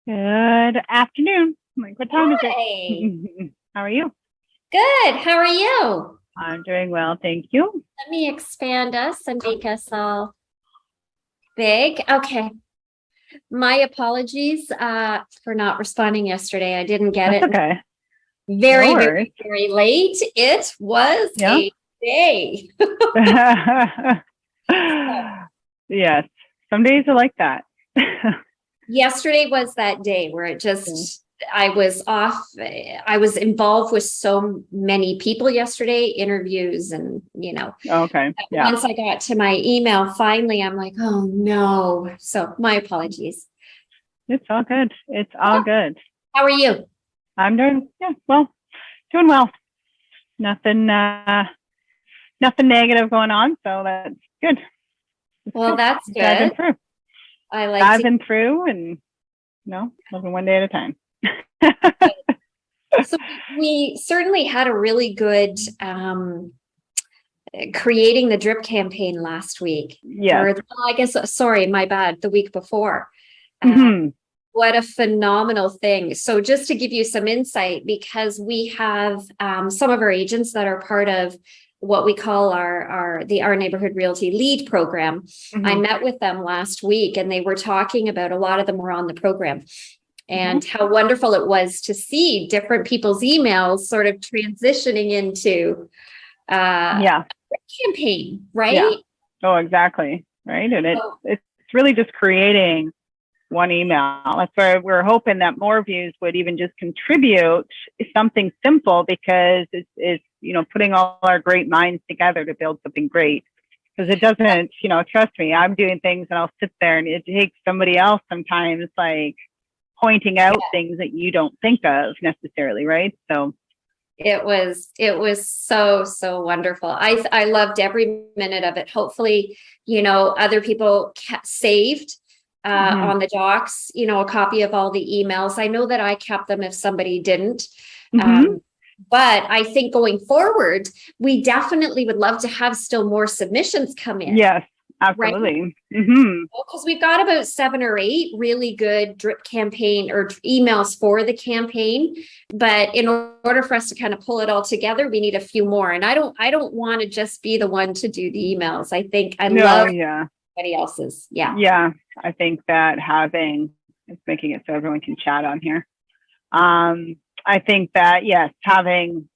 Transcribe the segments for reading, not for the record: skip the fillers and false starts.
Good afternoon. I'm like, what time is Hi. it? How are you? Good. How are you? I'm doing well, thank you. Let me expand us and make us all big. Okay. My apologies for not responding yesterday. I didn't get That's it okay. No very, worries. very, very late. It was Yeah. a day. Yes. Some days are like that. Yesterday was that day where I was off. I was involved with so many people yesterday, interviews, and Okay. Yeah. once I got to my email, finally, I'm like, oh no. So my apologies. It's all good. It's all good. How are you? I'm doing well. Nothing nothing negative going on, so that's good. It's Well, good. that's Diving good. through. I like to. Diving through and living one day at a time. So we certainly had a really good creating the drip campaign last week, Yes. or I guess, sorry, my bad, the week before. Uh, Hmm. what a phenomenal thing. So just to give you some insight, because we have some of our agents that are part of what we call our neighborhood realty lead program. I Hmm. met with them last week and they were talking about, a lot of them were on the program, Hmm. and how wonderful it was to see different people's emails sort of transitioning into Yeah. campaign, Yeah. right? Oh, exactly. Right. And So it's really just creating one email. That's why we're hoping that more views would even just contribute something simple, because it's putting all our great minds together to build something great. Because it doesn't, trust me, I'm doing things and I'll sit there and it takes somebody else sometimes like pointing out things that you don't think of necessarily, right? So it was so wonderful. I loved every minute of it. Hopefully, other people saved mhm. on the docs, a copy of all the emails. I know that I kept them if somebody didn't. Mhm. Um, but I think going forward, we definitely would love to have still more submissions come in, Yes, right? absolutely. Mhm. Because we've got about 7 or 8 really good drip campaign or emails for the campaign, but in order for us to kind of pull it all together, we need a few more. And I don't want to just be the one to do the emails. I think I No, love yeah. everybody else's. Yeah. Yeah, I think that it's making it so everyone can chat on here. I think that, yes, having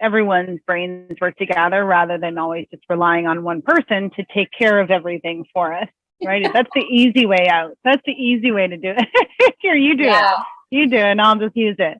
everyone's brains work together rather than always just relying on one person to take care of everything for us, right? That's the easy way out. That's the easy way to do it. Here, you do it. Yeah. You do it, and I'll just use it,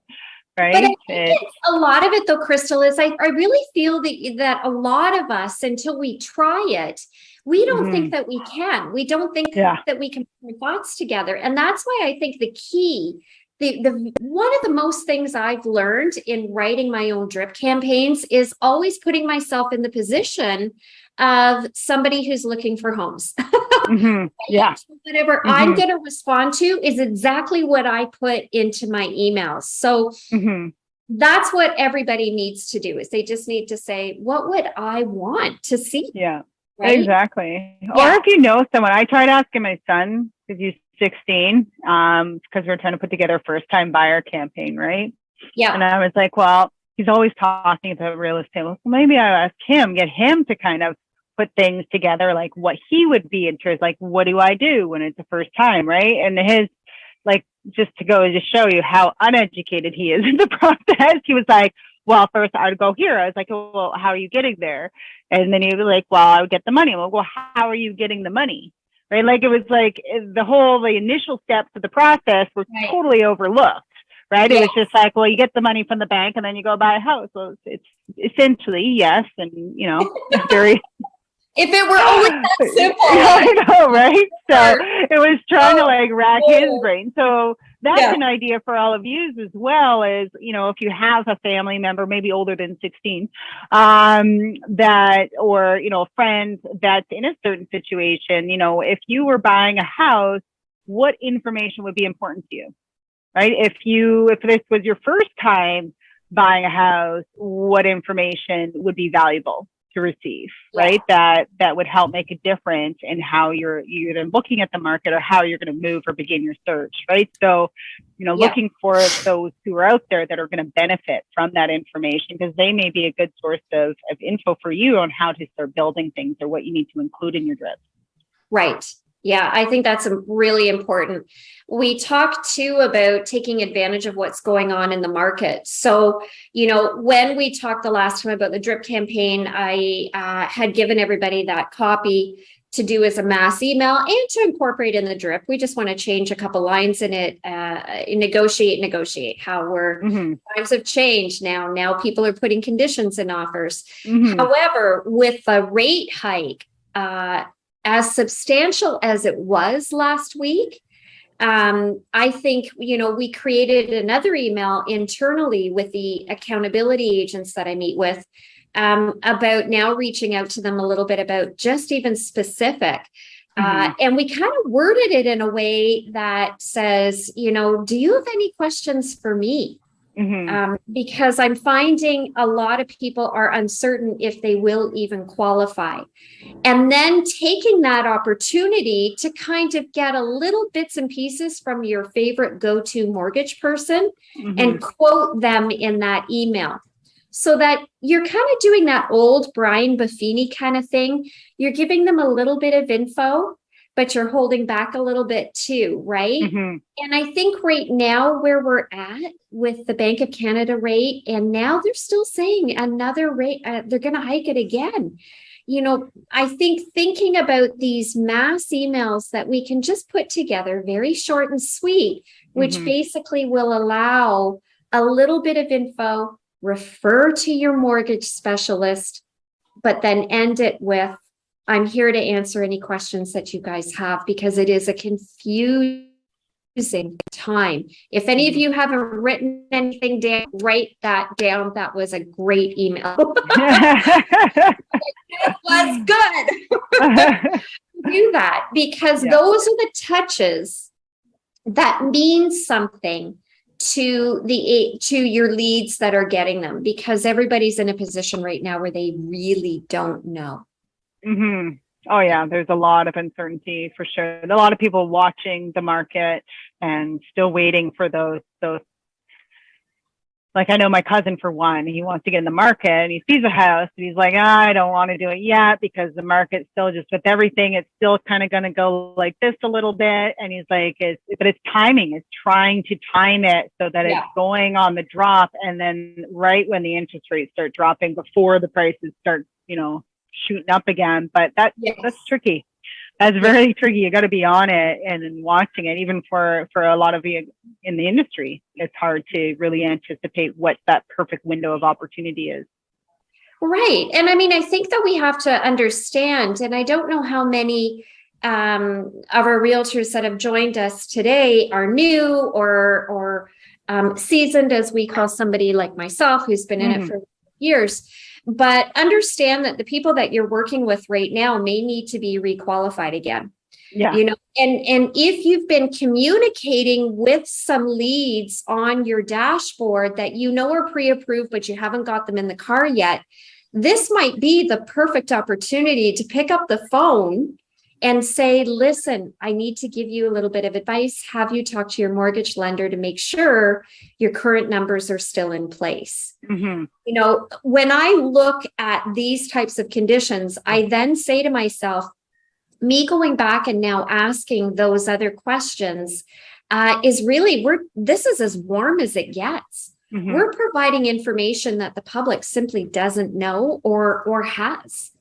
But I right? think it's a lot of it though, Crystal, is I really feel that a lot of us, until we try it, we don't think Mhm. that we can. We don't think Yeah. that we can put our thoughts together. And that's why I think the key, the one of the most things I've learned in writing my own drip campaigns is always putting myself in the position of somebody who's looking for homes. Mhm. Yeah. Whatever I'm Mhm. going to respond to is exactly what I put into my emails. So Mhm. that's what everybody needs to do, is they just need to say, what would I want to see? Yeah, Right? exactly. Or Yeah. if you know someone, I tried asking my son because he's 16, because we're trying to put together a first time buyer campaign, right? And Yeah. I was like, well, he's always talking about real estate. Well, maybe I ask him, get him to kind of put things together, like what he would be interested, like what do I do when it's the first time, right? And his like just to go and just show you how uneducated he is in the process. He was like, well, first I'd go here. I was like, well, how are you getting there? And then he was like, well, I would get the money. Well, how are you getting the money? Right? Like it was like the initial steps of the process were Right. totally overlooked. Right? It Yeah. was just like, well, you get the money from the bank and then you go buy a house. So it's essentially yes, and very If it were only that simple, I know, right? So or, it was trying to oh, like rack his oh, brain. So that's yeah. an idea for all of you as well, as if you have a family member, maybe older than 16, that, or, a friend that's in a certain situation, if you were buying a house, what information would be important to you, right? If this was your first time buying a house, what information would be valuable? to receive, right? That would help make a difference in how you're either looking at the market or how you're going to move or begin your search, right? So, looking for those who are out there that are going to benefit from that information, because they may be a good source of info for you on how to start building things or what you need to include in your drip. Right. Yeah, I think that's really important. We talked too about taking advantage of what's going on in the market. So, when we talked the last time about the drip campaign, I had given everybody that copy to do as a mass email and to incorporate in the drip. We just want to change a couple lines in it, negotiate how times have changed now. Now people are putting conditions in offers. However, with the rate hike, as substantial as it was last week, I think, we created another email internally with the accountability agents that I meet with about now reaching out to them a little bit about just even specific. And we kind of worded it in a way that says, do you have any questions for me? Because I'm finding a lot of people are uncertain if they will even qualify. And then taking that opportunity to kind of get a little bits and pieces from your favorite go-to mortgage person and quote them in that email. So that you're kind of doing that old Brian Buffini kind of thing. You're giving them a little bit of info, but you're holding back a little bit too, right? And I think right now where we're at with the Bank of Canada rate, and now they're still saying another rate, they're going to hike it again. I think thinking about these mass emails that we can just put together, very short and sweet, which basically will allow a little bit of info, refer to your mortgage specialist, but then end it with, I'm here to answer any questions that you guys have, because it is a confusing time. If any of you haven't written anything down, write that down. That was a great email. It was good. Do that, because those are the touches that mean something to your leads that are getting them, because everybody's in a position right now where they really don't know. Oh yeah, there's a lot of uncertainty for sure. A lot of people watching the market and still waiting for those. Like, I know my cousin, for one, he wants to get in the market and he sees a house and he's like, I don't want to do it yet because the market's still just with everything. It's still kind of going to go like this a little bit. And he's like, but it's timing. It's trying to time it so that it's going on the drop. And then right when the interest rates start dropping before the prices start, shooting up again. But that's tricky. That's very tricky. You got to be on it and watching it. Even for a lot of you in the industry, it's hard to really anticipate what that perfect window of opportunity is. Right. And I mean, I think that we have to understand, and I don't know how many of our realtors that have joined us today are new or seasoned, as we call somebody like myself, who's been in it for years. But understand that the people that you're working with right now may need to be requalified again. And if you've been communicating with some leads on your dashboard that are pre-approved, but you haven't got them in the car yet, this might be the perfect opportunity to pick up the phone and say, listen, I need to give you a little bit of advice. Have you talked to your mortgage lender to make sure your current numbers are still in place? When I look at these types of conditions, I then say to myself, me going back and now asking those other questions is really, this is as warm as it gets. We're providing information that the public simply doesn't know or has.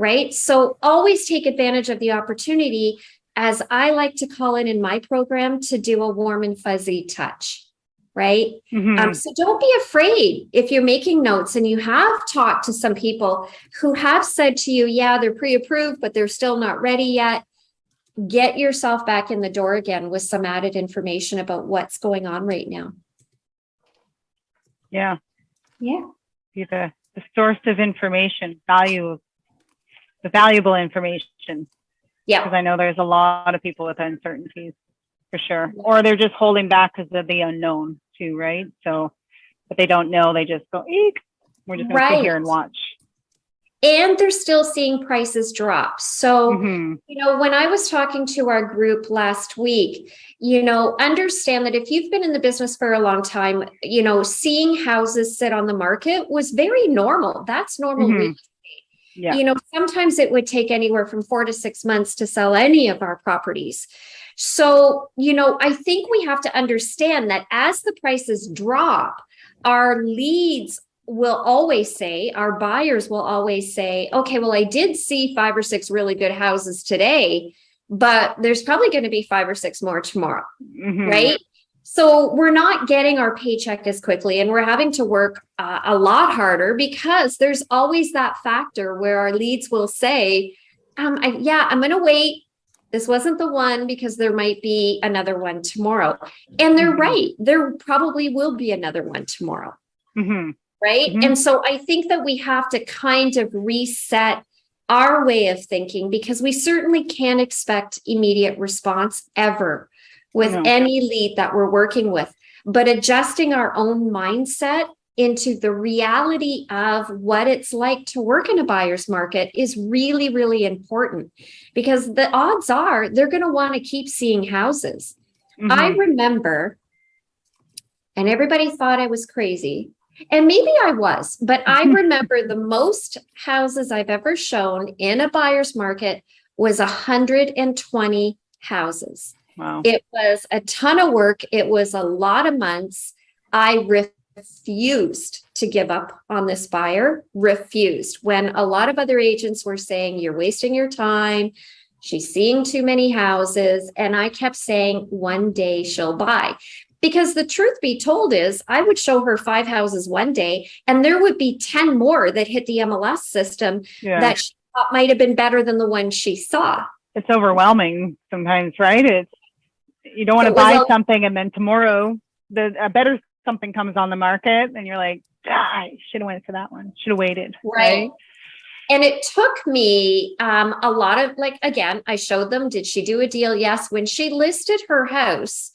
Right? So always take advantage of the opportunity, as I like to call it in my program, to do a warm and fuzzy touch. Right? So don't be afraid if you're making notes and you have talked to some people who have said to you, they're pre-approved, but they're still not ready yet. Get yourself back in the door again with some added information about what's going on right now. Be the source of information, the valuable information. Because I know there's a lot of people with uncertainties, for sure. Or they're just holding back because of the unknown too, right? So, but they don't know, they just go, eek, we're just going to sit here and watch. and they're still seeing prices drop. So, Mm-hmm. when I was talking to our group last week, understand that if you've been in the business for a long time, seeing houses sit on the market was very normal. That's normal. Mm-hmm. Yeah. Sometimes it would take anywhere from 4 to 6 months to sell any of our properties. So, I think we have to understand that as the prices drop, our leads will always say, our buyers will always say, okay, well, I did see 5 or 6 really good houses today, but there's probably going to be 5 or 6 more tomorrow, Mm-hmm. right? So we're not getting our paycheck as quickly, and we're having to work a lot harder because there's always that factor where our leads will say, I'm going to wait. This wasn't the one because there might be another one tomorrow. And they're Mm-hmm. right. There probably will be another one tomorrow. Mm-hmm. Right. Mm-hmm. And so I think that we have to kind of reset our way of thinking, because we certainly can't expect immediate response ever with any lead that we're working with, but adjusting our own mindset into the reality of what it's like to work in a buyer's market is really, really important, because the odds are they're going to want to keep seeing houses. Mm-hmm. I remember, and everybody thought I was crazy, and maybe I was, but I remember the most houses I've ever shown in a buyer's market was 120 houses. Wow. It was a ton of work. It was a lot of months. I refused to give up on this buyer, refused, when a lot of other agents were saying, you're wasting your time. She's seeing too many houses. And I kept saying, one day she'll buy. Because the truth be told is, I would show her 5 houses one day, and there would be 10 more that hit the MLS system that she thought might have been better than the one she saw. It's overwhelming sometimes, right? You don't want to buy something, and then tomorrow a better something comes on the market, and you're like, I should have went for that one. Should have waited. Right. And it took me a lot of, again, I showed them, did she do a deal? Yes. When she listed her house,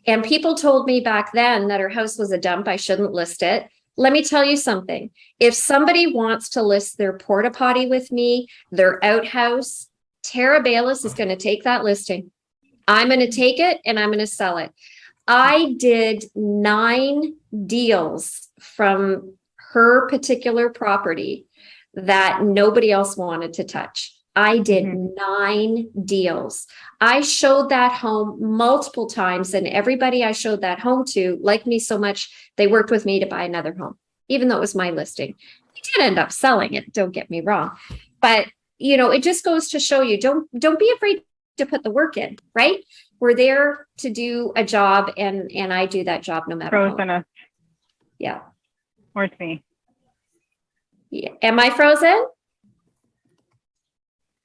and people told me back then that her house was a dump, I shouldn't list it. Let me tell you something. If somebody wants to list their porta potty with me, their outhouse, Tara Baylis is going to take that listing. I'm going to take it and I'm going to sell it. I did 9 deals from her particular property that nobody else wanted to touch. I did 9 deals. I showed that home multiple times, and everybody I showed that home to liked me so much, they worked with me to buy another home, even though it was my listing. I did end up selling it, don't get me wrong. But, it just goes to show you, don't be afraid to put the work in, right? We're there to do a job, and I do that job no matter what. Yeah. Where's me? Yeah. Am I frozen?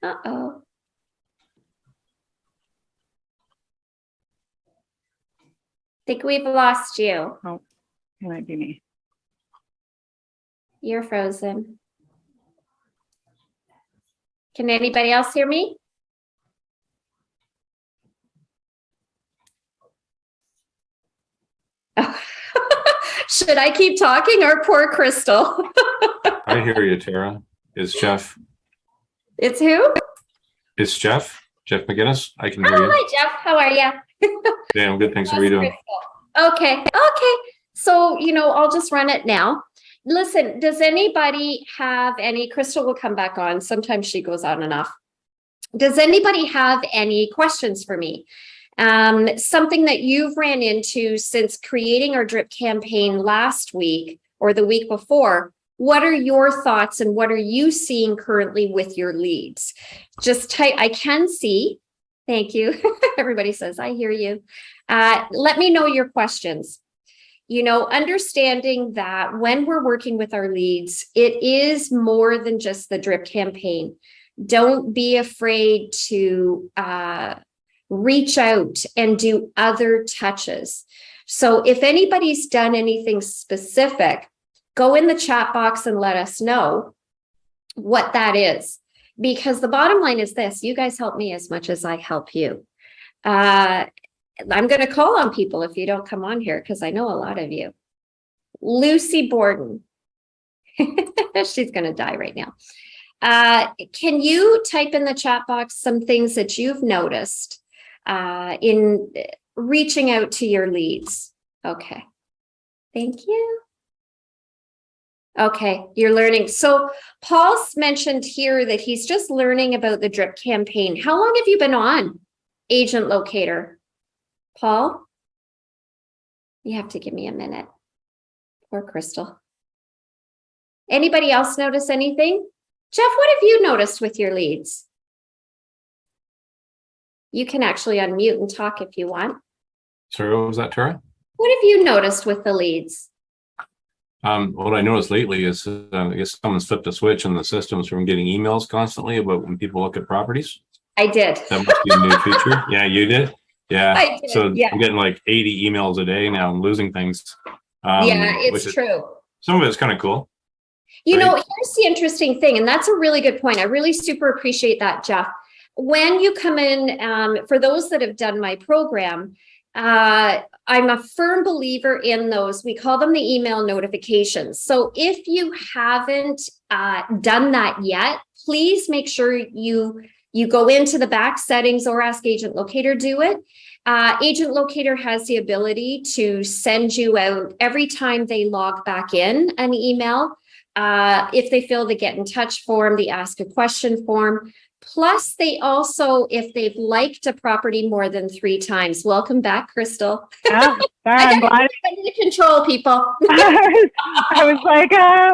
Uh-oh. Think we've lost you. Oh, it might be me. You're frozen. Can anybody else hear me? Should I keep talking, or poor Crystal? I hear you, Tara. It's Jeff. It's who? It's Jeff McGinnis. I can hear you. Hi, Jeff. How are you? Yeah, I'm good. Thanks. How are you doing? Okay. So, I'll just run it now. Listen, does anybody have any, Crystal will come back on. Sometimes she goes on and off. Does anybody have any questions for me? Something that you've ran into since creating our drip campaign last week or the week before. What are your thoughts, and what are you seeing currently with your leads? Just type, I can see. Thank you. Everybody says, I hear you. Let me know your questions. Understanding that when we're working with our leads, it is more than just the drip campaign. Don't be afraid to reach out and do other touches. So if anybody's done anything specific, go in the chat box and let us know what that is. Because the bottom line is this: you guys help me as much as I help you. I'm going to call on people if you don't come on here, because I know a lot of you. Lucy Borden. She's going to die right now. Can you type in the chat box some things that you've noticed in reaching out to your leads? Okay. Thank you. Okay, you're learning. So Paul's mentioned here that he's just learning about the drip campaign. How long have you been on Agent Locator? Paul? You have to give me a minute. Poor Crystal. Anybody else notice anything? Jeff, what have you noticed with your leads? You can actually unmute and talk if you want. Sorry, what was that, Tara? What have you noticed with the leads? What I noticed lately is, I guess someone's flipped a switch in the systems from getting emails constantly about when people look at properties. I did. That must be a new feature. Yeah, you did? Yeah. I did, So yeah. I'm getting like 80 emails a day now. I'm losing things. Yeah, it's true. Some of it's kind of cool. You know, Right. here's the interesting thing, and that's a really good point. I really super appreciate that, Jeff. When you come in, for those that have done my program, I'm a firm believer in those. We call them the email notifications. So if you haven't done that yet, please make sure you go into the back settings or ask Agent Locator do it. Agent Locator has the ability to send you out every time they log back in an email. If they fill the get in touch form, the ask a question form. Plus, they also, if they've liked a property more than 3 times, welcome back, Crystal. Yeah, I'm glad. Under control, people. I was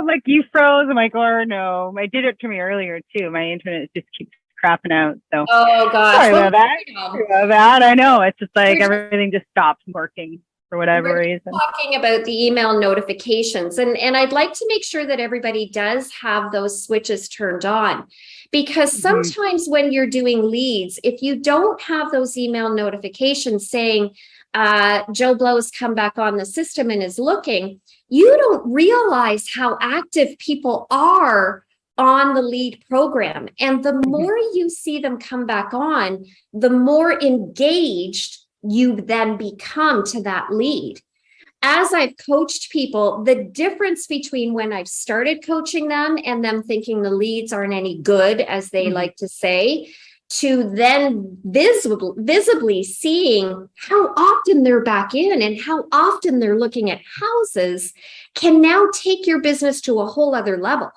like you froze. I'm like, oh no, I did it to me earlier too. My internet just keeps crapping out. So Oh gosh, sorry about that. Sorry about that. I know it's just like everything just stops working for whatever reason. Talking about the email notifications, and I'd like to make sure that everybody does have those switches turned on, because sometimes when you're doing leads, if you don't have those email notifications saying Joe Blow's come back on the system and is looking, you don't realize how active people are on the lead program. And the more you see them come back on, the more engaged you then become to that lead. As I've coached people, the difference between when I've started coaching them and them thinking the leads aren't any good, as they like to say, to then visibly seeing how often they're back in and how often they're looking at houses, can now take your business to a whole other level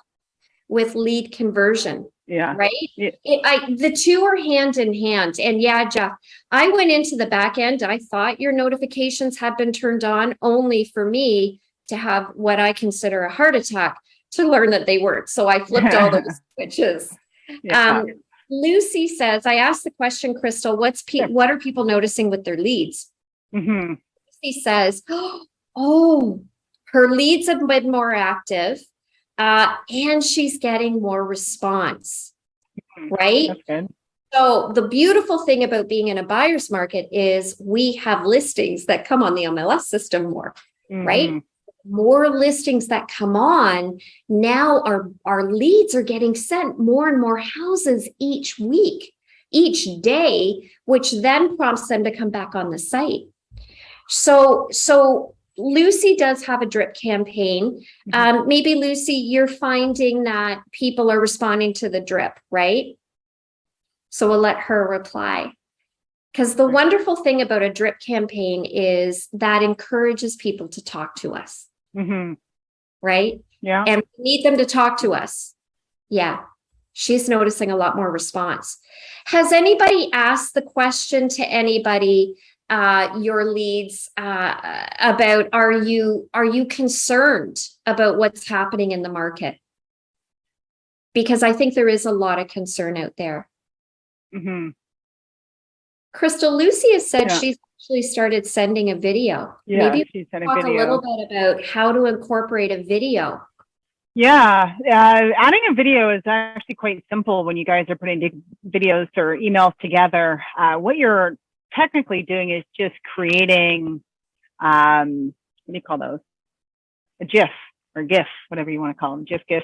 with lead conversion. Yeah. Right. Yeah. The two are hand in hand. And yeah, Jeff, I went into the back end. I thought your notifications had been turned on, only for me to have what I consider a heart attack to learn that they weren't. So I flipped all those switches. Yeah. Lucy says, I asked the question, Crystal, what are people noticing with their leads? Lucy says, oh, her leads have been more active. And she's getting more response, right? That's good. So the beautiful thing about being in a buyer's market is we have listings that come on the MLS system more, right? More listings that come on. Now our leads are getting sent more and more houses each week, each day, which then prompts them to come back on the site. So Lucy does have a drip campaign. Maybe Lucy, you're finding that people are responding to the drip, right? So we'll let her reply. Because the wonderful thing about a drip campaign is that encourages people to talk to us, right? Yeah. And we need them to talk to us. Yeah. She's noticing a lot more response. Has anybody asked the question to anybody, your leads, about are you concerned about what's happening in the market? Because I think there is a lot of concern out there. Crystal, Lucy has said she's actually started sending a video. Yeah, maybe she's sent a talk video. a little bit about how to incorporate a video. Yeah, adding a video is actually quite simple when you guys are putting videos or emails together. What you're technically doing is just creating, what do you call those? A GIF or GIF, whatever you want to call them, GIF. So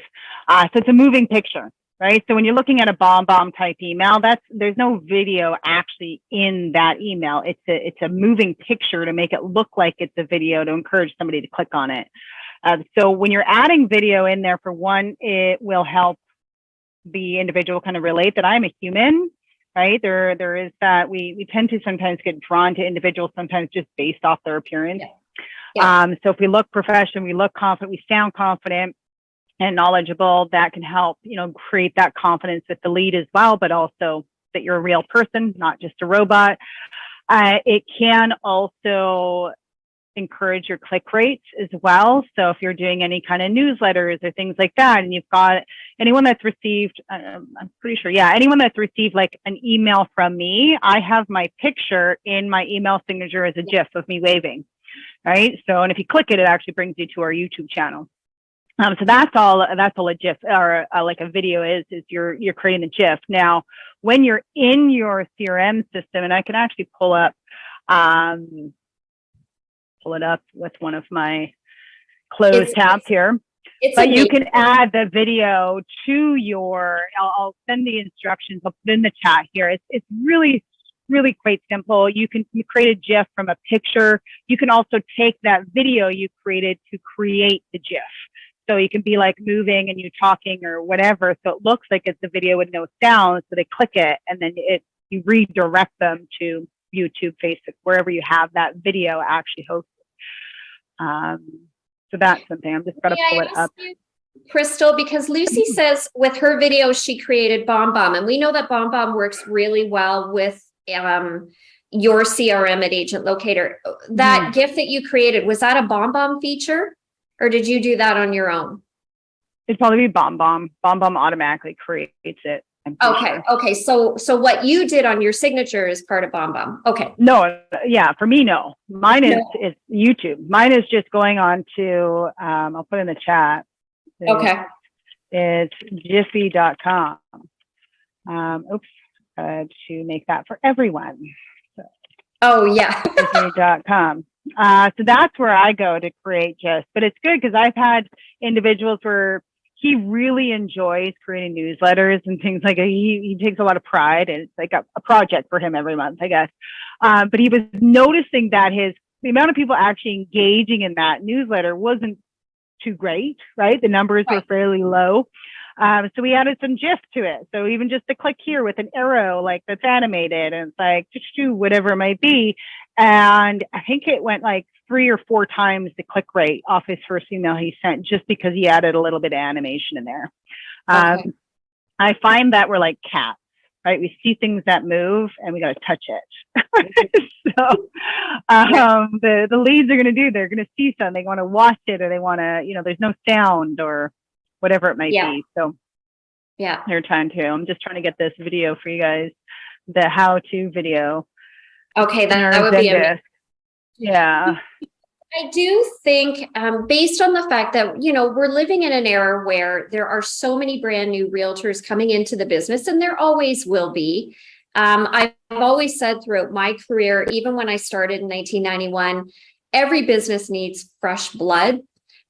it's a moving picture, right? So when you're looking at a bomb type email, there's no video actually in that email. It's a moving picture to make it look like it's a video to encourage somebody to click on it. So when you're adding video in there, for one, it will help the individual kind of relate that I'm a human, right? There is that we tend to sometimes get drawn to individuals sometimes just based off their appearance. Yeah. Yeah. So if we look professional, we look confident, we sound confident and knowledgeable, that can help, create that confidence with the lead as well, but also that you're a real person, not just a robot. It can also encourage your click rates as well. So if you're doing any kind of newsletters or things like that, and you've got anyone that's received, I'm pretty sure, anyone that's received like an email from me, I have my picture in my email signature as a GIF of me waving, right? So, and if you click it, it actually brings you to our YouTube channel. So that's all a GIF or like a video is you're creating a GIF. Now, when you're in your CRM system, and I can actually pull it up with one of my closed tabs here. But you can add the video to I'll send the instructions, I'll put in the chat here. It's really, really quite simple. You can create a GIF from a picture. You can also take that video you created to create the GIF. So you can be like moving and you talking or whatever. So it looks like it's a video with no sound. So they click it and then you redirect them to YouTube, Facebook, wherever you have that video actually hosted. So that's something. I'm just going to pull it up. Crystal, because Lucy says with her videos, she created BombBomb. And we know that BombBomb works really well with your CRM at Agent Locator. That GIF that you created, was that a BombBomb feature? Or did you do that on your own? It'd probably be BombBomb. BombBomb automatically creates it. Okay. Sure. Okay. So what you did on your signature is part of BombBomb. Okay. No. Yeah. For me, no. Mine is YouTube. Mine is just going on to, I'll put in the chat. Okay. It's jiffy.com. To make that for everyone. So, oh, yeah. jiffy.com. So that's where I go to create GIFs, but it's good because I've had individuals where he really enjoys creating newsletters and things like that. He takes a lot of pride, and it's like a project for him every month, I guess. But he was noticing that the amount of people actually engaging in that newsletter wasn't too great, right? The numbers were fairly low. So we added some GIF to it. So even just a click here with an arrow, like that's animated, and it's like whatever it might be. And I think it went like 3 or 4 times the click rate off his first email he sent, just because he added a little bit of animation in there. I find that we're like cats, right? We see things that move and we got to touch it. So the leads are going to they're going to see something, they want to watch it, or they want to, there's no sound or whatever it might be. So they're trying to, I'm just trying to get this video for you guys, the how-to video. Okay, that would be amazing. Yeah. I do think, based on the fact that, we're living in an era where there are so many brand new realtors coming into the business, and there always will be. I've always said throughout my career, even when I started in 1991, every business needs fresh blood.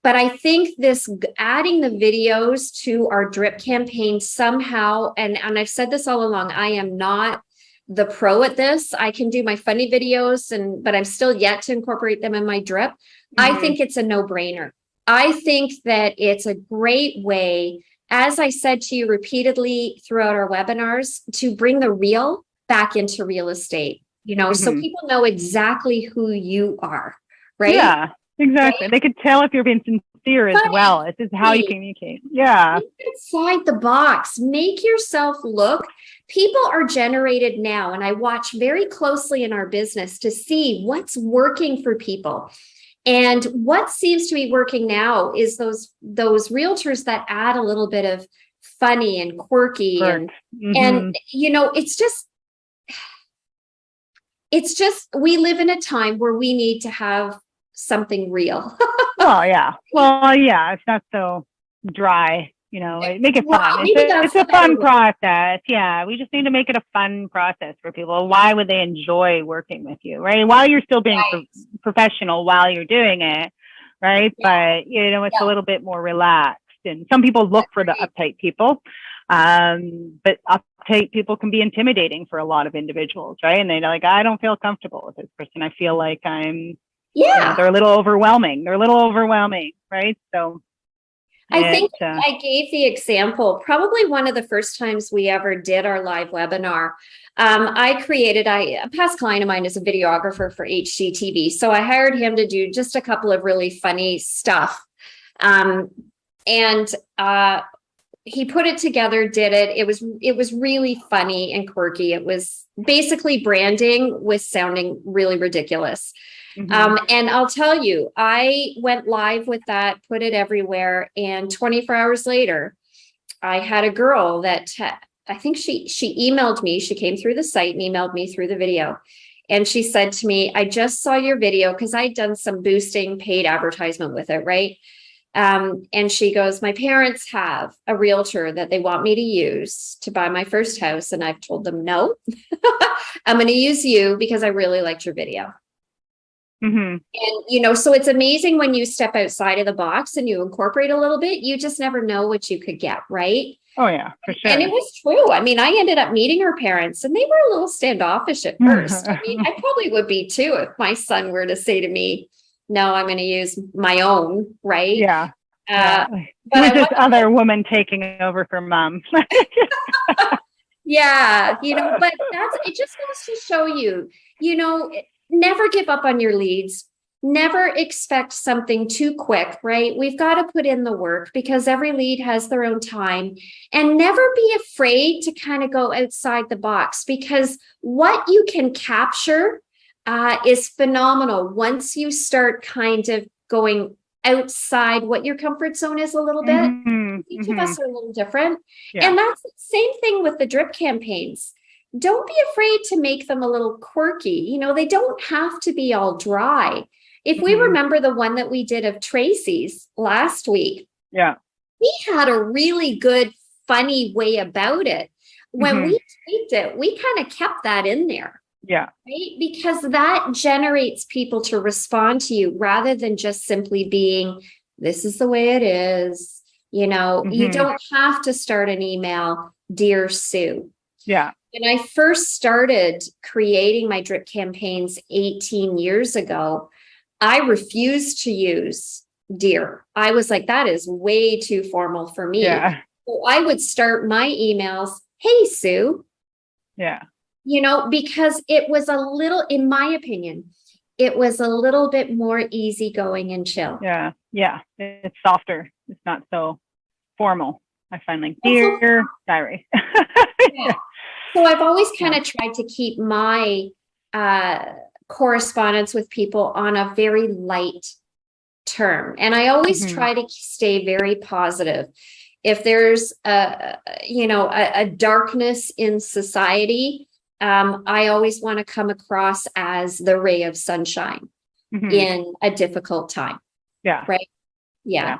But I think this adding the videos to our drip campaign somehow, and I've said this all along, I am not the pro at this. I can do my funny videos, but I'm still yet to incorporate them in my drip. I think it's a no-brainer. I think that it's a great way, as I said to you repeatedly throughout our webinars, to bring the real back into real estate, so people know exactly who you are, right? Yeah, exactly. Right? They could tell if you're being sincere as well. This is how you communicate. Yeah. Think outside the box. Make yourself look. People are generated now, and I watch very closely in our business to see what's working for people. And what seems to be working now is those realtors that add a little bit of funny and quirky and it's just we live in a time where we need to have something real. It's not so dry, make it fun. It's a fun process. Yeah, we just need to make it a fun process for people. Why would they enjoy working with you, right? While you're still being professional while you're doing it, right? Yeah. But it's a little bit more relaxed. And some people look for the uptight people, but uptight people can be intimidating for a lot of individuals, right? And they're like, I don't feel comfortable with this person. I feel like they're a little overwhelming. Right? So I think I gave the example, probably one of the first times we ever did our live webinar. A past client of mine is a videographer for HGTV. So I hired him to do just a couple of really funny stuff. He put it together, did it. It was really funny and quirky. It was basically branding with sounding really ridiculous. And I'll tell you, I went live with that, put it everywhere. And 24 hours later, I had a girl that I think she emailed me. She came through the site and emailed me through the video. And she said to me, I just saw your video because I'd done some boosting paid advertisement with it, right? And she goes, my parents have a realtor that they want me to use to buy my first house. And I've told them, no, I'm going to use you because I really liked your video. And, so it's amazing when you step outside of the box and you incorporate a little bit, you just never know what you could get, right? Oh, yeah, for sure. And it was true. I mean, I ended up meeting her parents and they were a little standoffish at first. I mean, I probably would be too if my son were to say to me, no, I'm going to use my own, right? Yeah. But who's this other woman taking over for mom? Yeah, but it just goes to show you, never give up on your leads. Never expect something too quick, right? We've got to put in the work because every lead has their own time, and never be afraid to kind of go outside the box, because what you can capture is phenomenal once you start kind of going outside what your comfort zone is a little bit. Each of us are a little different. Yeah. And that's the same thing with the drip campaigns. Don't be afraid to make them a little quirky. They don't have to be all dry. If we remember the one that we did of Tracy's last week, we had a really good, funny way about it. When we tweaked it, we kind of kept that in there. Yeah. Right? Because that generates people to respond to you rather than just simply being, this is the way it is. You don't have to start an email, Dear Sue. Yeah. When I first started creating my drip campaigns 18 years ago, I refused to use Dear. I was like, that is way too formal for me. Yeah. So I would start my emails, Hey, Sue. Yeah. Because it was a little, in my opinion, it was a little bit more easygoing and chill. Yeah. Yeah. It's softer. It's not so formal. I find like Dear Diary. Yeah. So I've always kind of tried to keep my correspondence with people on a very light term. And I always try to stay very positive. If there's a darkness in society, I always want to come across as the ray of sunshine in a difficult time. Yeah. Right. Yeah.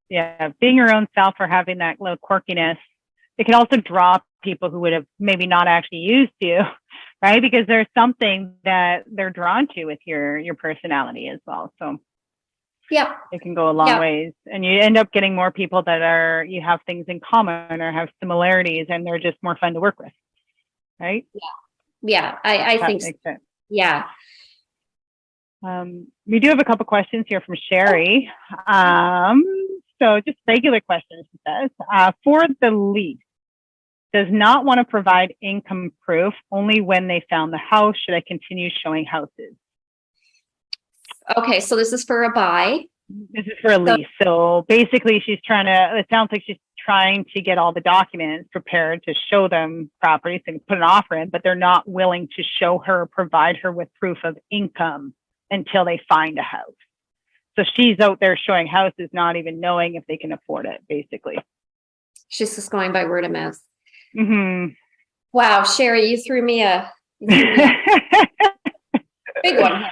Yeah. Being your own self or having that little quirkiness, it can also draw people who would have maybe not actually used you, right? Because there's something that they're drawn to with your personality as well. So yeah, it can go a long ways, and you end up getting more people that you have things in common or have similarities, and they're just more fun to work with. Right? Yeah. I think so. Sense. Yeah. We do have a couple questions here from Sherry. So just regular questions, she says. For the lease, does not want to provide income proof, only when they found the house. Should I continue showing houses? Okay, so this is for a buy. This is for a lease. So basically it sounds like she's trying to get all the documents prepared to show them properties and put an offer in, but they're not willing to provide her with proof of income until they find a house. So she's out there showing houses, not even knowing if they can afford it, basically. She's just going by word of mouth. Wow, Sherry, you threw me a big one.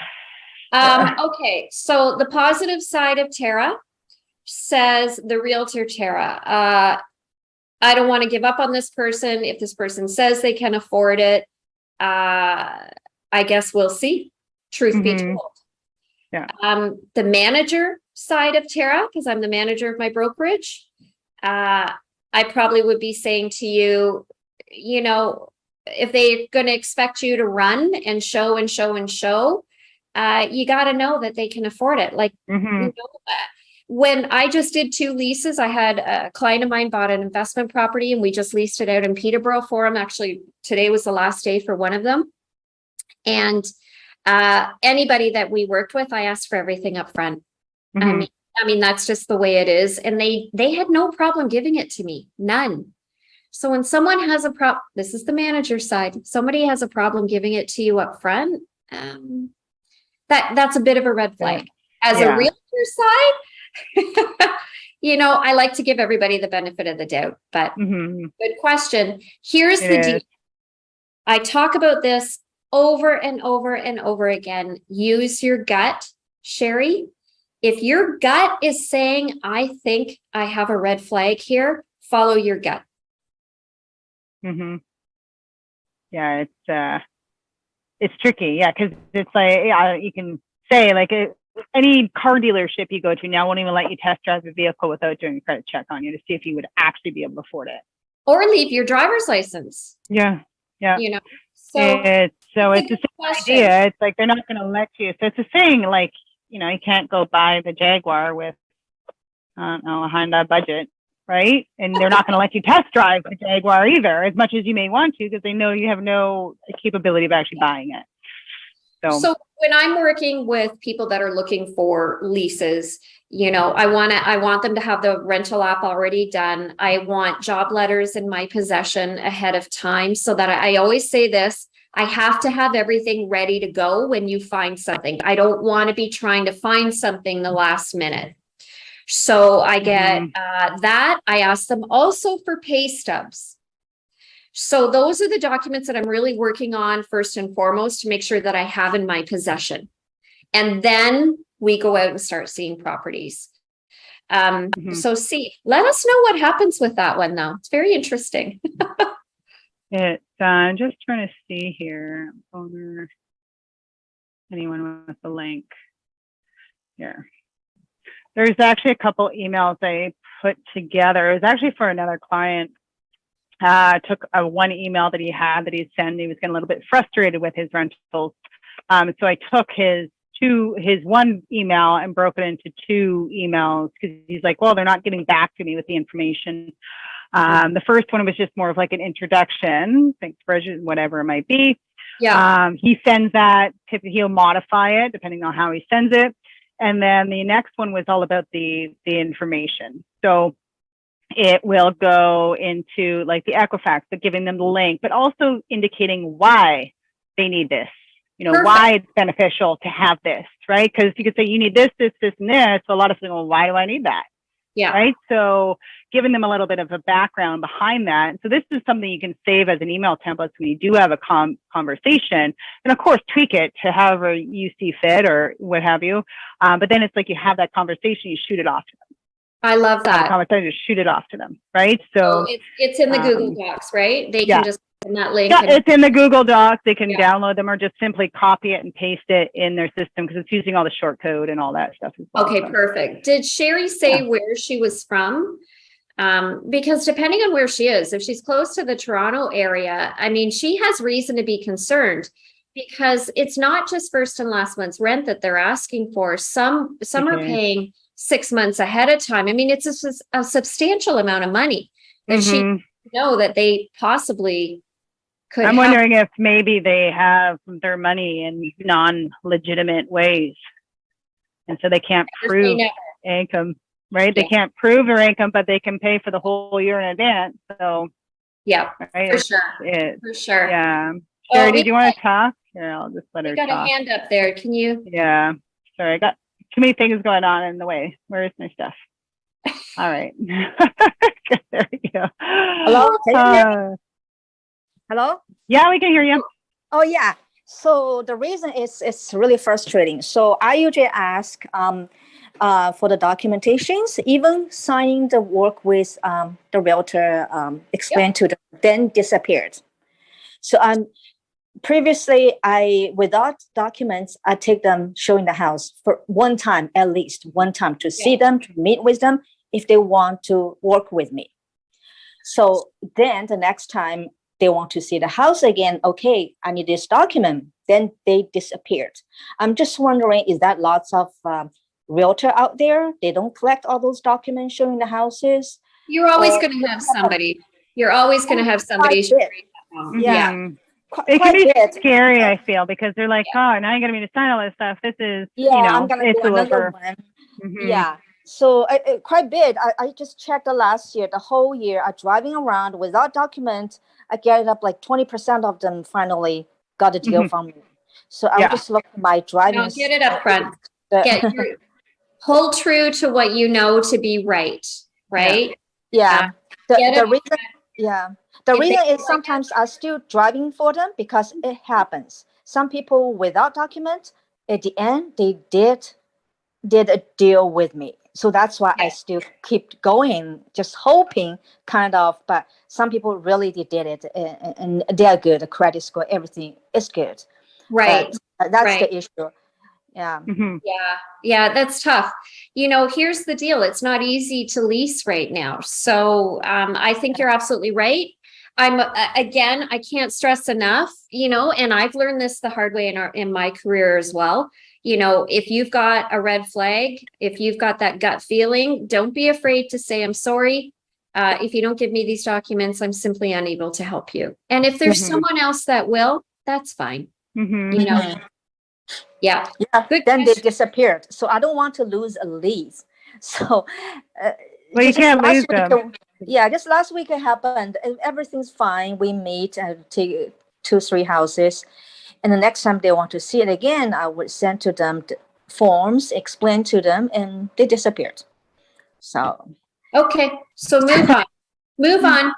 Okay, so the positive side of Tara says, the realtor Tara, I don't want to give up on this person. If this person says they can afford it, I guess we'll see. Truth be told. Yeah. The manager side of Tara, because I'm the manager of my brokerage, I probably would be saying to you, if they're going to expect you to run and show and show and show, you got to know that they can afford it. Like, when I just did 2 leases, I had a client of mine bought an investment property and we just leased it out in Peterborough for him. Actually, today was the last day for one of them. And anybody that we worked with, I asked for everything up front. Mhm. I mean, that's just the way it is. And they had no problem giving it to me. None. So when someone has a problem, this is the manager side. Somebody has a problem giving it to you up front. That's a bit of a red flag. As a Yeah. realtor side, I like to give everybody the benefit of the doubt, but Mhm. good question. Here's It the is. deal. I talk about this over and over and over again. Use your gut, Sherry. If your gut is saying, I think I have a red flag here, follow your gut. Mhm. Yeah, it's tricky. Yeah, because it's like, yeah, you can say like any car dealership you go to now won't even let you test drive a vehicle without doing a credit check on you to see if you would actually be able to afford it. Or leave your driver's license. Yeah. Yeah. So it's the good same question. idea. It's like they're not going to let you. So it's a thing. Like, you can't go buy the Jaguar with I don't know, a Honda budget, right? And they're not going to let you test drive the Jaguar either, as much as you may want to, because they know you have no capability of actually buying it. So when I'm working with people that are looking for leases, I want them to have the rental app already done. I want job letters in my possession ahead of time, so that I always say this, I have to have everything ready to go when you find something. I don't want to be trying to find something the last minute. So I get that. I ask them also for pay stubs. So those are the documents that I'm really working on first and foremost to make sure that I have in my possession. And then we go out and start seeing properties. So let us know what happens with that one though. It's very interesting. I'm just trying to see here. Owner, anyone with the link here. There's actually a couple emails I put together. It was actually for another client. Took one email that he had that he'd sent. He was getting a little bit frustrated with his rentals. So I took his one email and broke it into 2 emails because he's like, well, they're not getting back to me with the information. The first one was just more of like an introduction, thanks for whatever it might be. Yeah. He sends that, he'll modify it depending on how he sends it. And then the next one was all about the information. So it will go into like the Equifax, but giving them the link, but also indicating why they need this, why it's beneficial to have this, right? Because you could say you need this, this, this, and this. So a lot of people, well, why do I need that? Yeah. Right. So giving them a little bit of a background behind that. So this is something you can save as an email template when you do have a conversation, and of course tweak it to however you see fit or what have you. But then it's like you have that conversation, you shoot it off to them. I love that. Conversation, just shoot it off to them, right? So it's in the Google Docs, right? They can just send that link. Yeah, it's in the Google Docs. They can download them or just simply copy it and paste it in their system because it's using all the short code and all that stuff as well. Okay, perfect. Did Sherry say where she was from? Because depending on where she is, if she's close to the Toronto area, I mean, she has reason to be concerned because it's not just first and last month's rent that they're asking for. Some are paying 6 months ahead of time. I mean, it's a substantial amount of money that she know that they possibly could. I'm wondering if maybe they have their money in non-legitimate ways, and so they can't prove income, right? They can't prove their income, but they can pay for the whole year in advance. So right? For sure. Yeah. Sherry, did you want to talk? Here, I'll just let her talk. Got a hand up there. Can you? Yeah. Sorry, I got too many things going on in the way. Where is my stuff? All right. There we go. Hello? Can you hear me? Hello? Yeah, we can hear you. Oh, yeah. So the reason is it's really frustrating. So I usually ask for the documentations, even signing the work with the realtor, explain to them, then disappeared. So previously, without documents, I take them showing the house for one time, at least one time, to see them, to meet with them if they want to work with me. So then the next time they want to see the house again, okay, I need this document. Then they disappeared. I'm just wondering, is that lots of realtor out there. They don't collect all those documents showing the houses. You're always Or- going to have somebody. You're always going to have somebody. Quite bit. Yeah. Mhm. Quite, It can quite be bit. scary, I feel, because they're like, oh, now you're gonna be to sign all this stuff. This is, Yeah, you know, I'm gonna it's do another over. one. Mhm. Yeah. So quite big. I just checked the last year, the whole year. I driving around without document. I get up like 20% of them finally got a deal Mhm. from me. So I Yeah. would just look at my driving. No, get it up front. the- Get your hold true to what you know to be right. Right. yeah. Get The it. reason, yeah. The If they reason feel is like sometimes I still driving for them because it happens. Some people without document, at the end they did a deal with me. So that's why I Yeah. still keep going, just hoping kind of, but some people really did it and they're good. The credit score, everything is good. Right. But that's Right. the issue. Yeah. Mhm. Yeah. Yeah. That's tough. Here's the deal. It's not easy to lease right now. So I think you're absolutely right. Again, I can't stress enough, and I've learned this the hard way in my career as well. If you've got a red flag, if you've got that gut feeling, don't be afraid to say, I'm sorry. If you don't give me these documents, I'm simply unable to help you. And if there's Mhm. someone else that will, that's fine. Mhm. Mhm. Yeah. Yeah. Good Then they question. disappeared. So I don't want to lose a lease. So Well, you can't lose week, them. just last week it happened. Everything's fine. We meet and take 2, 3 houses. And the next time they want to see it again, I would send to them the forms, explain to them, and they disappeared. So Okay. So move on. Move on.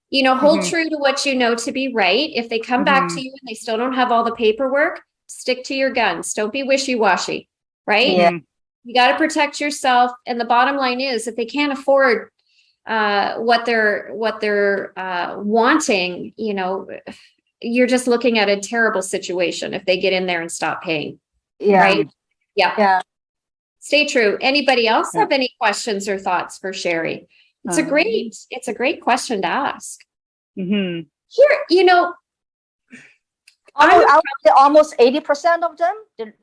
yeah, Hold Mhm. true to what you know to be right. If they come back Mhm. to you and they still don't have all the paperwork, stick to your guns. Don't be wishy-washy, right? Yeah. Mhm. You got to protect yourself. And the bottom line is, if they can't afford what they're wanting, you're just looking at a terrible situation if they get in there and stop paying, yeah, right? Yeah. yeah. Stay true. Anybody else Yeah. have any questions or thoughts for Sherry? It's a great question to ask. Mhm. Here, Almost, would I would say almost 80% of them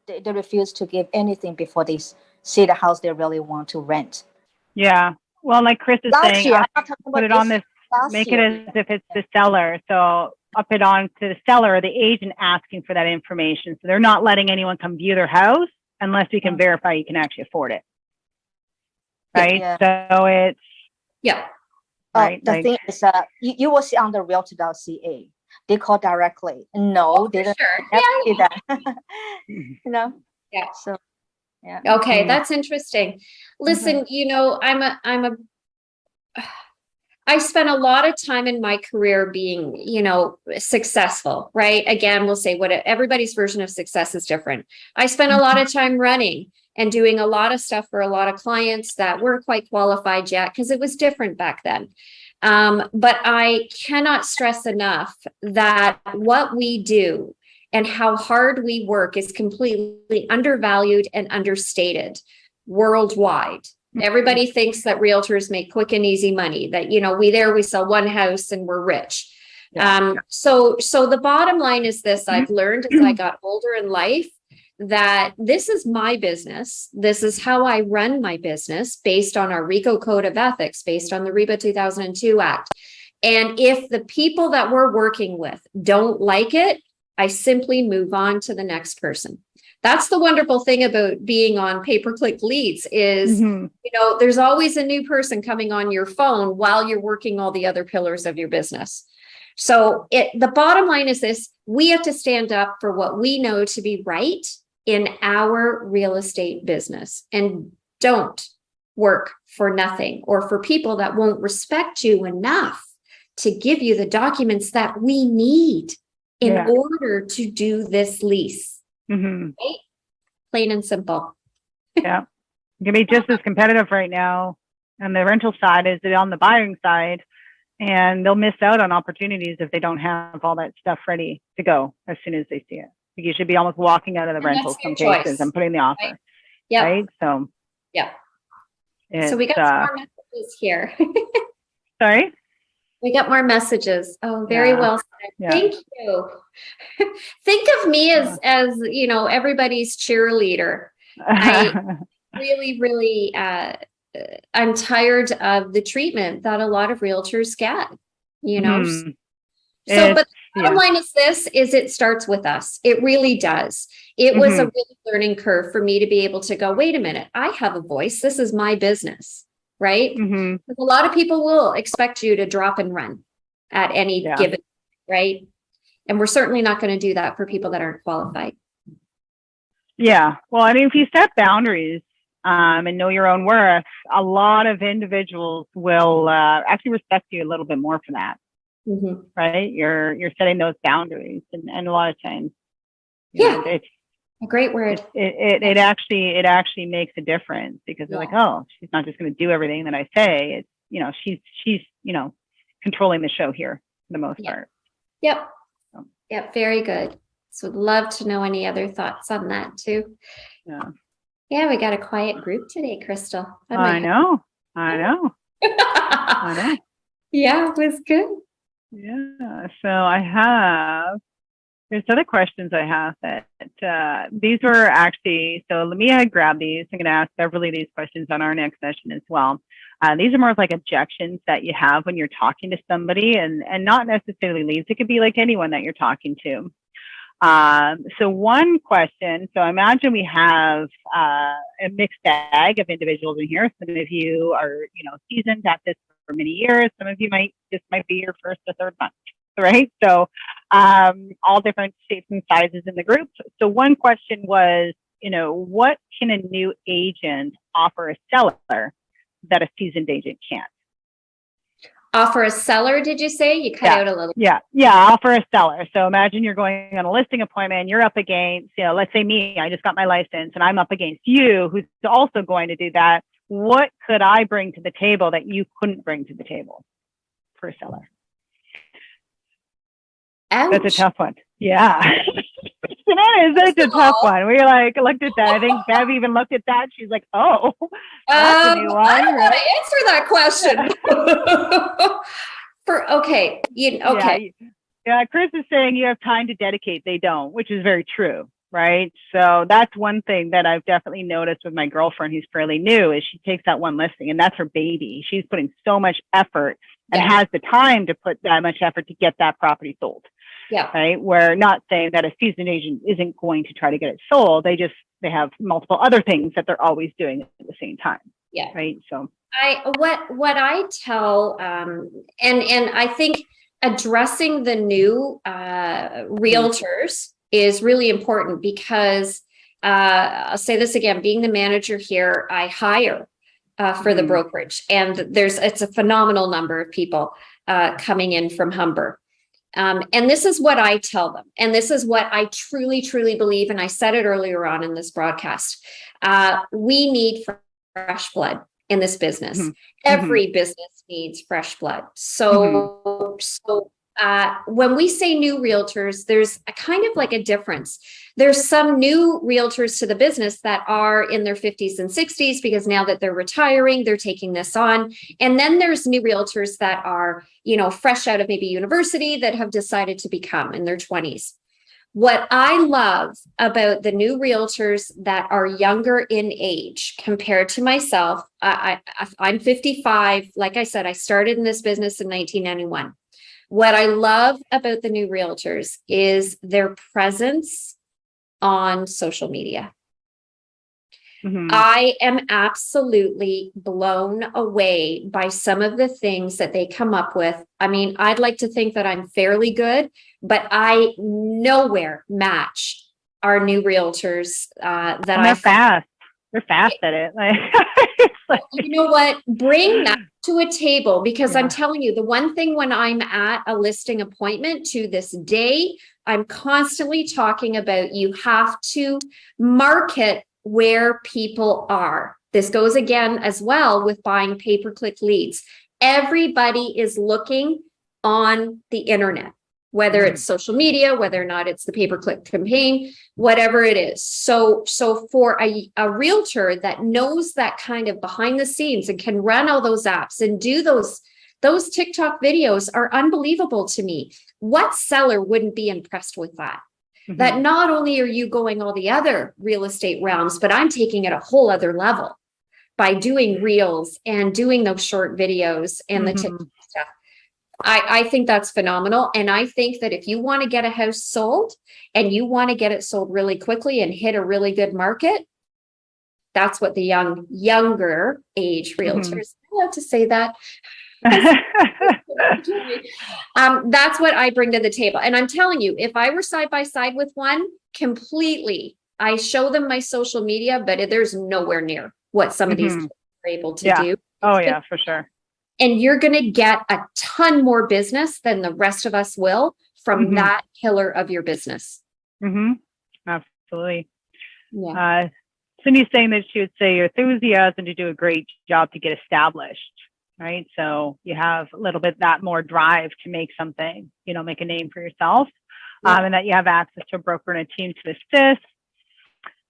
they refuse to give anything before they see the house they really want to rent. Yeah. Well, like Chris is Last saying, year, I'm not talking put about it on this. this, Last make year. it as if it's the seller. So up it on to the seller or the agent asking for that information. So they're not letting anyone come view their house unless we can verify you can actually afford it. Right. Yeah. So it's yeah. right. The Like, thing is, you will see on the realtor.ca. They call directly. No, they don't Sure. never Yeah. see that. You know. Yeah. So yeah. Okay, Mhm. that's interesting. Listen, I spent a lot of time in my career being, successful, right? Again, we'll say everybody's version of success is different. I spent a lot of time running and doing a lot of stuff for a lot of clients that weren't quite qualified yet because it was different back then. But I cannot stress enough that what we do and how hard we work is completely undervalued and understated worldwide. Everybody thinks that realtors make quick and easy money, that, we sell one house and we're rich. Yeah. So the bottom line is this: I've learned as I got older in life that this is my business. This is how I run my business based on our RICO Code of Ethics, based on the REBA 2002 Act. And if the people that we're working with don't like it, I simply move on to the next person. That's the wonderful thing about being on pay-per-click leads is, Mhm. there's always a new person coming on your phone while you're working all the other pillars of your business. So the bottom line is this: we have to stand up for what we know to be right in our real estate business, and don't work for nothing or for people that won't respect you enough to give you the documents that we need in Yeah. order to do this lease. Mhm. Plain and simple. Yeah. You can be just as competitive right now on the rental side as on the buying side. And they'll miss out on opportunities if they don't have all that stuff ready to go as soon as they see it. Like you should be almost walking out of the And rental that's their some cases choice, and putting the offer. right? Yeah. Right. So Yeah. it's, So we got some more messages here. sorry. We got more messages. Oh, very Yeah. well said. Yeah. Thank you. Think of me as everybody's cheerleader. I really, really, I'm tired of the treatment that a lot of realtors get, you know? Mhm. So, but the Yeah. bottom line is this, is it starts with us. It really does. It was a Mhm. really learning curve for me to be able to go, wait a minute, I have a voice. This is my business, right? Mhm. Because a lot of people will expect you to drop and run at any Yeah. given, right? And we're certainly not going to do that for people that aren't qualified. Yeah. Well, I mean, if you set boundaries and know your own worth, a lot of individuals will actually respect you a little bit more for that, Mhm. right? You're setting those boundaries, and a lot of times, Yeah. it's A great word. it actually makes a difference because they're like, oh, she's not just going to do everything that I say. It's she's controlling the show here for the most part. Yep. So, Yep. Very good. So would love to know any other thoughts on that too. yeah. Yeah, we got a quiet group today, Crystal. I know. Yeah, it was good. Yeah. So there's other questions I have that these were actually, so let me grab these. I'm going to ask Beverly these questions on our next session as well. These are more like objections that you have when you're talking to somebody and not necessarily leads. It could be like anyone that you're talking to. So one question, so imagine we have a mixed bag of individuals in here. Some of you are, seasoned at this for many years. Some of you this might be your first or third month, right? So all different shapes and sizes in the group. So one question was, what can a new agent offer a seller that a seasoned agent can't? Offer a seller, did you say? You cut out a little. Yeah, offer a seller. So imagine you're going on a listing appointment, you're up against, let's say me, I just got my license and I'm up against you, who's also going to do that. What could I bring to the table that you couldn't bring to the table for a seller? Ouch. That's a tough one. Yeah. It's a tough one. We looked at that. I think Bev even looked at that. She's like, oh, that's a new one. I don't want to answer that question. Okay. Yeah, Chris is saying you have time to dedicate. They don't, which is very true, right? So that's one thing that I've definitely noticed with my girlfriend who's fairly new is she takes that one listing and that's her baby. She's putting so much effort and has the time to put that much effort to get that property sold. Yeah. Right. We're not saying that a seasoned agent isn't going to try to get it sold. They have multiple other things that they're always doing at the same time. Yeah. Right. So what I tell, and I think addressing the new realtors is really important because I'll say this again, being the manager here, I hire for the brokerage, and it's a phenomenal number of people coming in from Humber. And this is what I tell them. And this is what I truly, truly believe. And I said it earlier on in this broadcast. We need fresh blood in this business. Mm-hmm. Every business needs fresh blood. So when we say new realtors, there's a kind of like a difference. There's some new realtors to the business that are in their 50s and 60s because now that they're retiring, they're taking this on. And then there's new realtors that are, fresh out of maybe university that have decided to become in their 20s. What I love about the new realtors that are younger in age compared to myself, I'm 55. Like I said, I started in this business in 1991. What I love about the new realtors is their presence on social media. Mm-hmm. I am absolutely blown away by some of the things that they come up with. I mean, I'd like to think that I'm fairly good, but I nowhere match our new realtors they're fast. They're fast at it. You know what? Bring that to a table because I'm telling you, the one thing when I'm at a listing appointment to this day, I'm constantly talking about you have to market where people are. This goes again as well with buying pay-per-click leads. Everybody is looking on the internet, whether it's social media, whether or not it's the pay-per-click campaign, whatever it is. So for a realtor that knows that kind of behind the scenes and can run all those apps and do those TikTok videos are unbelievable to me. What seller wouldn't be impressed with that? that not only are you going all the other real estate realms, but I'm taking it a whole other level by doing reels and doing those short videos and the TikTok stuff. I think that's phenomenal. And I think that if you want to get a house sold and you want to get it sold really quickly and hit a really good market, that's what the younger age realtors, I love to say that. That's what I bring to the table. And I'm telling you, if I were side by side with one completely, I show them my social media, but there's nowhere near what some of these kids are able to do. Oh yeah, for sure. And you're going to get a ton more business than the rest of us will from that pillar of your business. Absolutely. Yeah. Cindy's saying that she would say your enthusiasm to do a great job to get established, right? So you have a little bit that more drive to make something, you know, make a name for yourself, and that you have access to a broker and a team to assist.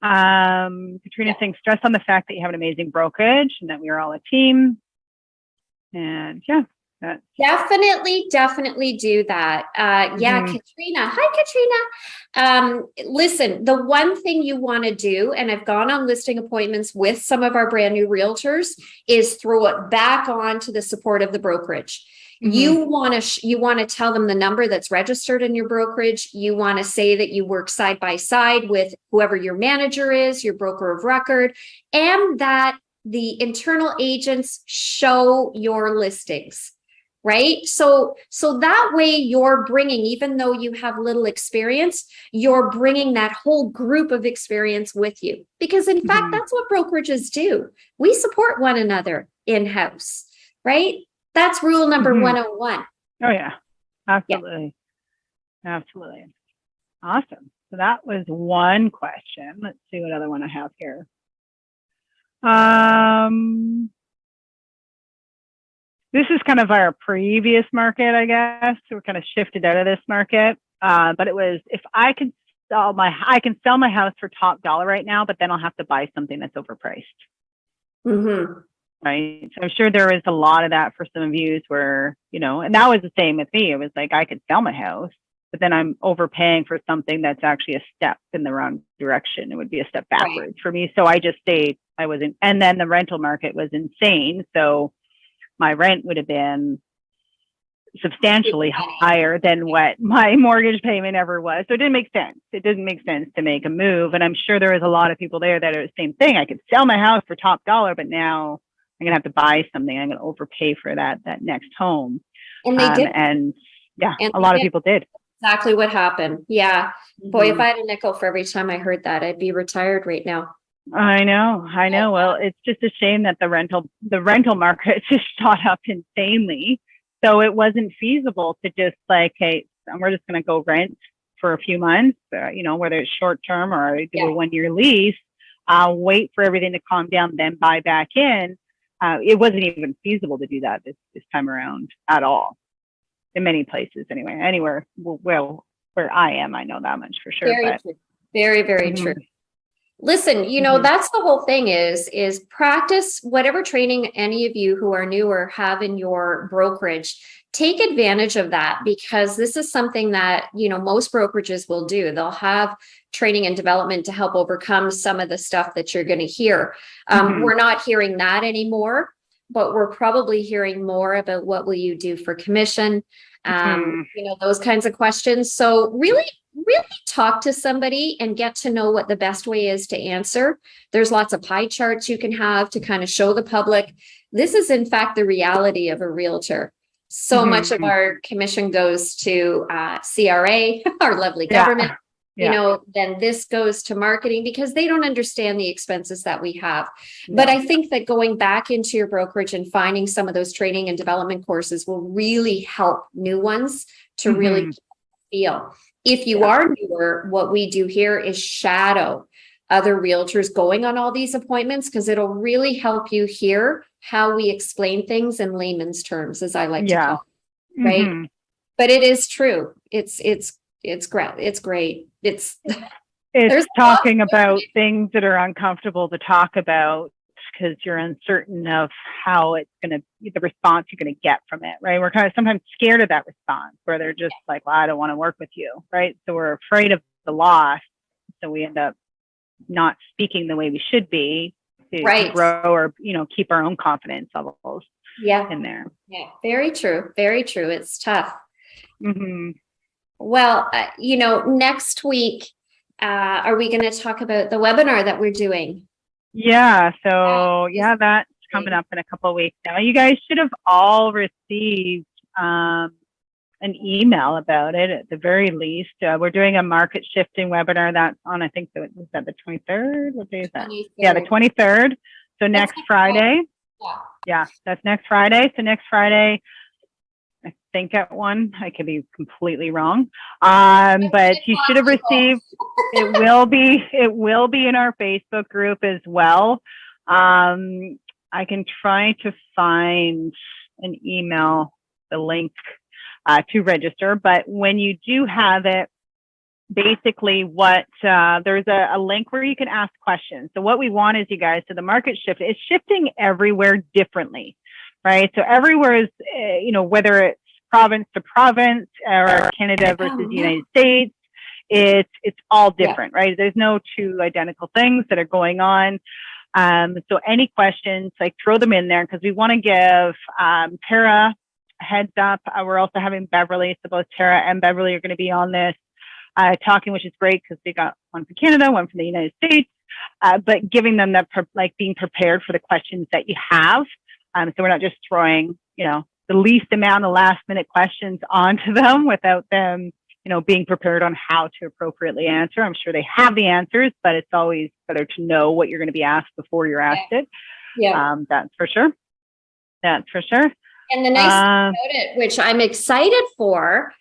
Katrina's saying stress on the fact that you have an amazing brokerage and that we are all a team. And definitely do that. Katrina. Hi, Katrina. Listen, the one thing you want to do, and I've gone on listing appointments with some of our brand new realtors, is throw it back on to the support of the brokerage. You want to tell them the number that's registered in your brokerage. You want to say that you work side by side with whoever your manager is, your broker of record, and that the internal agents show your listings, right? So that way you're bringing, even though you have little experience, you're bringing that whole group of experience with you. Because in fact, that's what brokerages do. We support one another in-house, right? That's rule number 101. Oh yeah, absolutely. Yeah. Absolutely. Awesome. So that was one question. Let's see what other one I have here. This is kind of our previous market, I guess. So we're kind of shifted out of this market. But it was, if I can sell my house for top dollar right now, but then I'll have to buy something that's overpriced. Right. So I'm sure there is a lot of that for some of you where, you know, and that was the same with me. It was like, I could sell my house, but then I'm overpaying for something that's actually a step in the wrong direction. It would be a step backwards for me. So I just stayed, and then the rental market was insane. So my rent would have been substantially higher than what my mortgage payment ever was. So it didn't make sense. It didn't make sense to make a move. And I'm sure there was a lot of people there that are the same thing. I could sell my house for top dollar, but now I'm going to have to buy something. I'm going to overpay for that next home. And they did. And a lot of people did. Exactly what happened. Yeah. Boy, if I had a nickel for every time I heard that, I'd be retired right now. I know. Well, it's just a shame that the rental market just shot up insanely. So it wasn't feasible to just like, hey, we're just going to go rent for a few months, you know, whether it's short term or do a 1-year lease, wait for everything to calm down, then buy back in. It wasn't even feasible to do that this time around at all. In many places, anyway. Anywhere, well, where I am, I know that much for sure. Very true. Very, very true. Listen, you know, that's the whole thing is practice whatever training any of you who are newer have in your brokerage. Take advantage of that, because this is something that, you know, most brokerages will do. They'll have training and development to help overcome some of the stuff that you're going to hear. We're not hearing that anymore, but we're probably hearing more about what will you do for commission, you know, those kinds of questions. So really talk to somebody and get to know what the best way is to answer. There's lots of pie charts you can have to kind of show the public. This is, in fact, the reality of a realtor. So much of our commission goes to CRA, our lovely government. You know, then this goes to marketing because they don't understand the expenses that we have. But I think that going back into your brokerage and finding some of those training and development courses will really help new ones to really feel. If you are newer, what we do here is shadow other realtors going on all these appointments, because it'll really help you hear how we explain things in layman's terms, as I like to call it, right? But it is true. It's great. It's great. It's talking about things that are uncomfortable to talk about because you're uncertain of how it's going to, the response you're going to get from it, right? We're kind of sometimes scared of that response where they're just like, well, I don't want to work with you, right? So we're afraid of the loss. So we end up not speaking the way we should be to Right. grow or, keep our own confidence levels Yeah. in there. Yeah. Very true. Very true. It's tough. Mm-hmm. Well, next week, are we going to talk about the webinar that we're doing? Yeah. So that's coming up in a couple of weeks now. You guys should have all received an email about it at the very least. We're doing a market shifting webinar that's on, I think, was that the 23rd? What day is that? 23rd. Yeah, the 23rd. So next Friday. Yeah, that's next Friday. So next Friday, I think at 1, I could be completely wrong. But you should have received, it will be in our Facebook group as well. I can try to find an email, the link to register, but when you do have it, basically there's a link where you can ask questions. So what we want is you guys, so the market shift is shifting everywhere differently, right? So everywhere is, whether it's province to province or Canada versus the United States, it's all different, right? There's no two identical things that are going on. So any questions, like throw them in there, because we want to give Tara a heads up. We're also having Beverly, so both Tara and Beverly are going to be on this talking, which is great because they got one from Canada, one from the United States, but giving them being prepared for the questions that you have. So we're not just throwing, the least amount of last minute questions onto them without them, being prepared on how to appropriately answer. I'm sure they have the answers, but it's always better to know what you're going to be asked before you're asked it. Yeah. That's for sure. That's for sure. And the nice thing about it, which I'm excited for,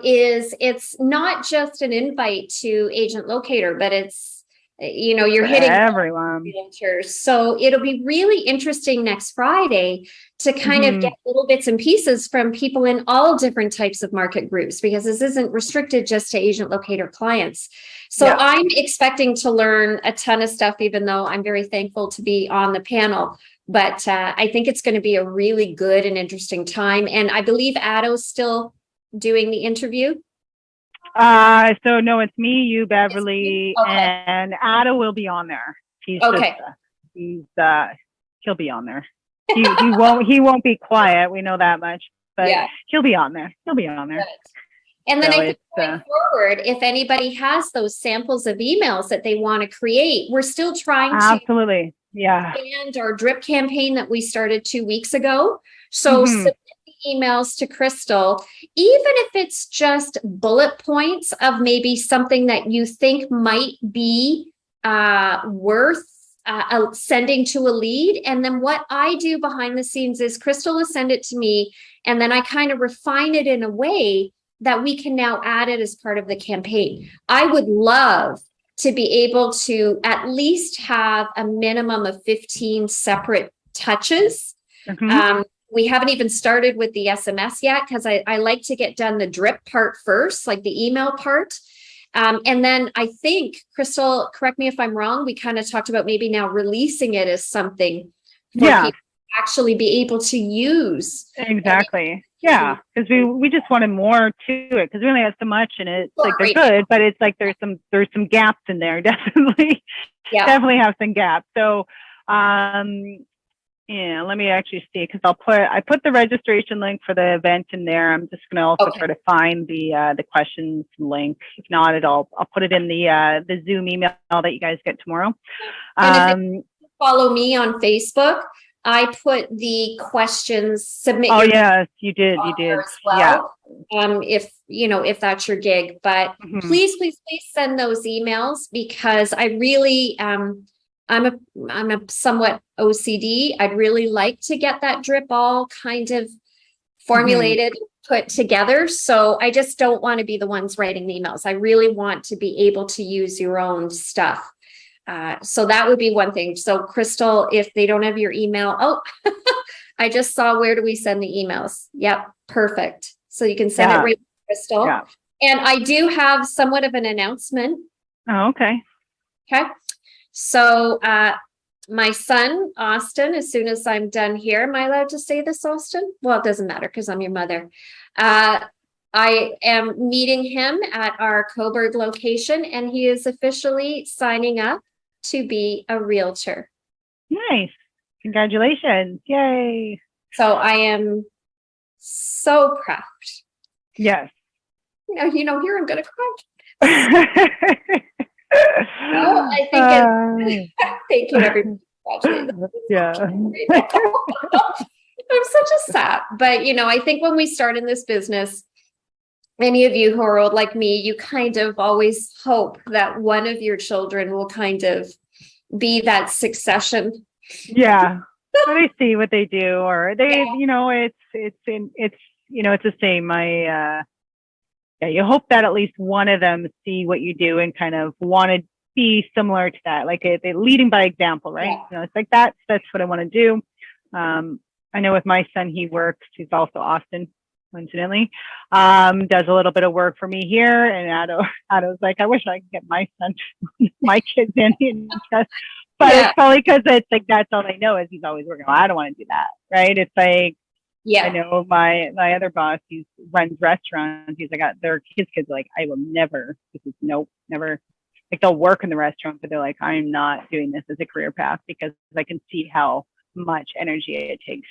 is it's not just an invite to Agent Locator, but it's, you're hitting everyone. Realtors. So it'll be really interesting next Friday to kind of get little bits and pieces from people in all different types of market groups, because this isn't restricted just to Agent Locator clients. So I'm expecting to learn a ton of stuff, even though I'm very thankful to be on the panel. But I think it's going to be a really good and interesting time. And I believe Addo's still doing the interview. So no, it's me, you, Beverly, and Ada will be on there. He'll be on there. He won't be quiet. We know that much, but he'll be on there. He'll be on there. And then I think going forward, if anybody has those samples of emails that they want to create, we're still trying to expand our drip campaign that we started 2 weeks ago. So submit the emails to Crystal, even if it's just bullet points of maybe something that you think might be worth sending to a lead. And then what I do behind the scenes is Crystal will send it to me, and then I kind of refine it in a way that we can now add it as part of the campaign. I would love to be able to at least have a minimum of 15 separate touches. We haven't even started with the SMS yet, because I like to get done the drip part first, like the email part. And then I think, Crystal, correct me if I'm wrong, we kind of talked about maybe now releasing it as something for people to actually be able to use. Exactly. Yeah, because we just wanted more to it, because we only have so much, and it's like they're good, but it's like there's some gaps in there. Definitely have some gaps. So let me actually see, because I put the registration link for the event in there. I'm just gonna also try to find the questions link. If not, I'll put it in the Zoom email that you guys get tomorrow. And if you follow me on Facebook, I put the questions submit. Oh yes, you did. As well. If that's your gig, but please send those emails, because I really, I'm a somewhat OCD. I'd really like to get that drip all kind of formulated, put together. So I just don't want to be the ones writing the emails. I really want to be able to use your own stuff. So that would be one thing. So Crystal, if they don't have your email, I just saw, where do we send the emails? Yep. Perfect. So you can send it right to Crystal. Yeah. And I do have somewhat of an announcement. Oh, okay. Okay. So, my son, Austin, as soon as I'm done here, am I allowed to say this, Austin? Well, it doesn't matter because I'm your mother. I am meeting him at our Coburg location, and he is officially signing up to be a realtor. Nice. Congratulations. Yay. So I am so proud. Yes. Here I'm going to cry. Oh, I think thank you, everybody. Congratulations. Yeah. I'm such a sap, but I think when we start in this business, any of you who are old like me, you kind of always hope that one of your children will kind of be that succession. Yeah. Or they see what they do, or they, it's the same. You hope that at least one of them see what you do and kind of want to be similar to that, like they leading by example, right? Yeah. It's like that's what I want to do. I know with my son, he works. He's also Austin, coincidentally. Does a little bit of work for me here, and Ado's like, I wish I could get my son, my kids in trust. But it's probably because it's like that's all they know is he's always working. Well, I don't want to do that, right? It's like, I know my other boss, he runs restaurants. He's like, his kids are like, I will never. Never. Like they'll work in the restaurant, but they're like, I'm not doing this as a career path because I can see how much energy it takes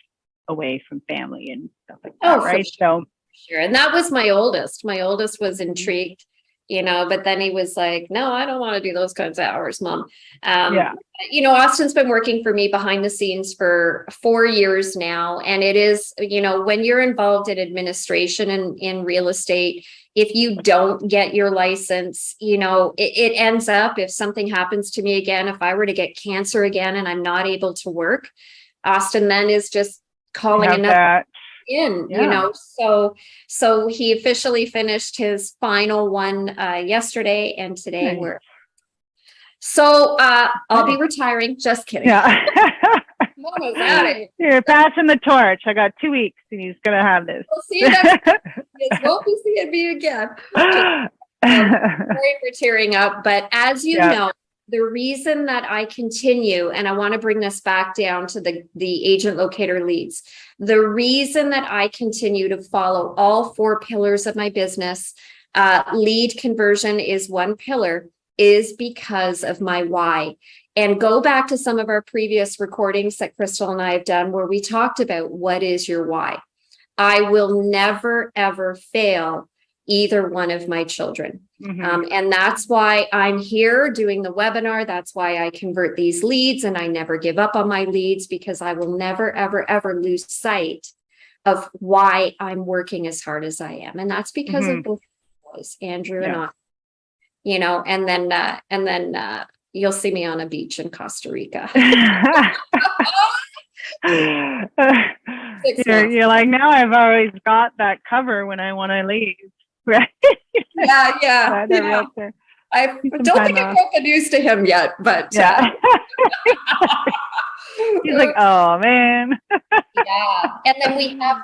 away from family and stuff like that, right? Sure. Sure. And that was my oldest. My oldest was intrigued, but then he was like, no, I don't want to do those kinds of hours, Mom. Austin's been working for me behind the scenes for 4 years now. And it is, when you're involved in administration and in real estate, if you don't get your license, it ends up, if something happens to me again, if I were to get cancer again and I'm not able to work, Austin then is just calling another in, so he officially finished his final one yesterday, and today I'll be retiring. Just kidding. Yeah. Mama's at it. You're passing the torch. I got 2 weeks and he's gonna have this. We'll see you next week. Won't be seeing me again. Sorry for tearing up, but as you know, the reason that I continue, and I want to bring this back down to the agent locator leads, the reason that I continue to follow all 4 pillars of my business, lead conversion is one pillar, is because of my why. And go back to some of our previous recordings that Crystal and I have done where we talked about what is your why. I will never, ever fail either one of my children. Mm-hmm. And that's why I'm here doing the webinar. That's why I convert these leads and I never give up on my leads, because I will never, ever, ever lose sight of why I'm working as hard as I am. And that's because of both boys, Andrew and I, and then you'll see me on a beach in Costa Rica. You're like, now I've always got that cover when I want to leave. Right? Yeah. I don't think I broke the news to him yet, but he's like, oh man. And then we have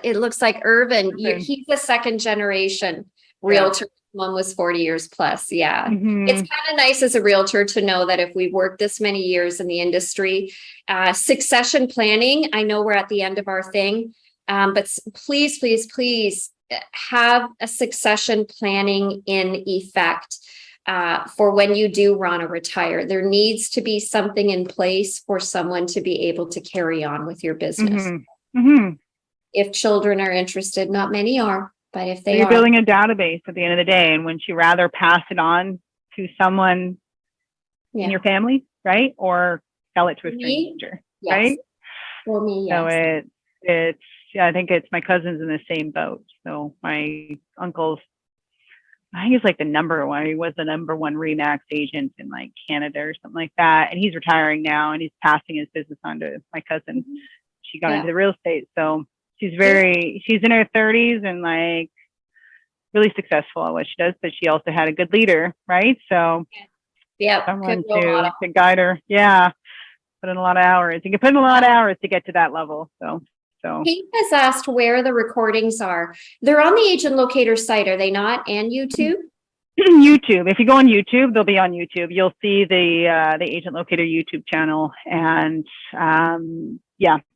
it looks like Irvin. He's a second generation realtor. One was 40 years plus. It's kind of nice as a realtor to know that if we've worked this many years in the industry, succession planning, I know we're at the end of our thing, but please have a succession planning in effect for when you do want to retire. There needs to be something in place for someone to be able to carry on with your business. If children are interested, not many are, but if they are, you're building a database at the end of the day, and wouldn't you rather pass it on to someone in your family, right, or sell it to a stranger, right? For me, so it's I think it's my cousin's in the same boat. So my uncle's, I think he's like the number one. He was the number one RE/MAX agent in like Canada or something like that. And he's retiring now, and he's passing his business on to my cousin. She got into the real estate. So she's in her 30s and like really successful at what she does, but she also had a good leader, right? So someone to guide her. Yeah. Put in a lot of hours. You can put in a lot of hours to get to that level. So Kate has asked where the recordings are. They're on the Agent Locator site, are they not? And YouTube? YouTube. If you go on YouTube, they'll be on YouTube. You'll see the Agent Locator YouTube channel, and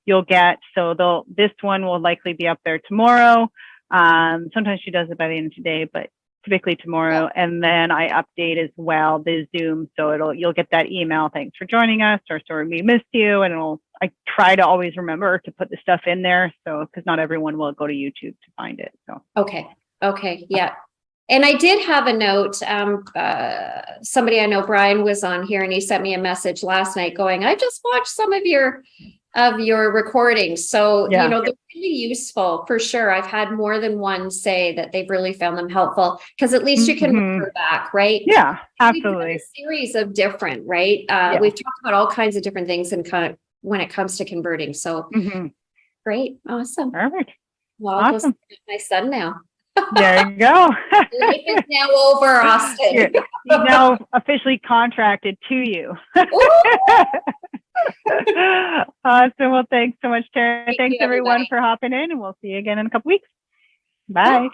you'll get. So this one will likely be up there tomorrow. Sometimes she does it by the end of today, but typically tomorrow. And then I update as well the Zoom, so you'll get that email. Thanks for joining us, or sorry we missed you. And I try to always remember to put the stuff in there, so because not everyone will go to YouTube to find it. So Okay, yeah. And I did have a note. Somebody I know, Brian, was on here, and he sent me a message last night going, I just watched some of your recordings. So, Yeah. they're really useful for sure. I've had more than one say that they've really found them helpful, because at least you can refer back, right? Yeah, We've done absolutely. a series of different, right? We've talked about all kinds of different things and kind of when it comes to converting. So great. Awesome. Perfect. Well, I'll go Awesome. see my son now. There you go. Life is now over, Austin. He's now officially contracted to you. Awesome. Well, thanks so much, Tara. Thanks you, everyone everybody. for hopping in, and we'll see you again in a couple weeks. Bye.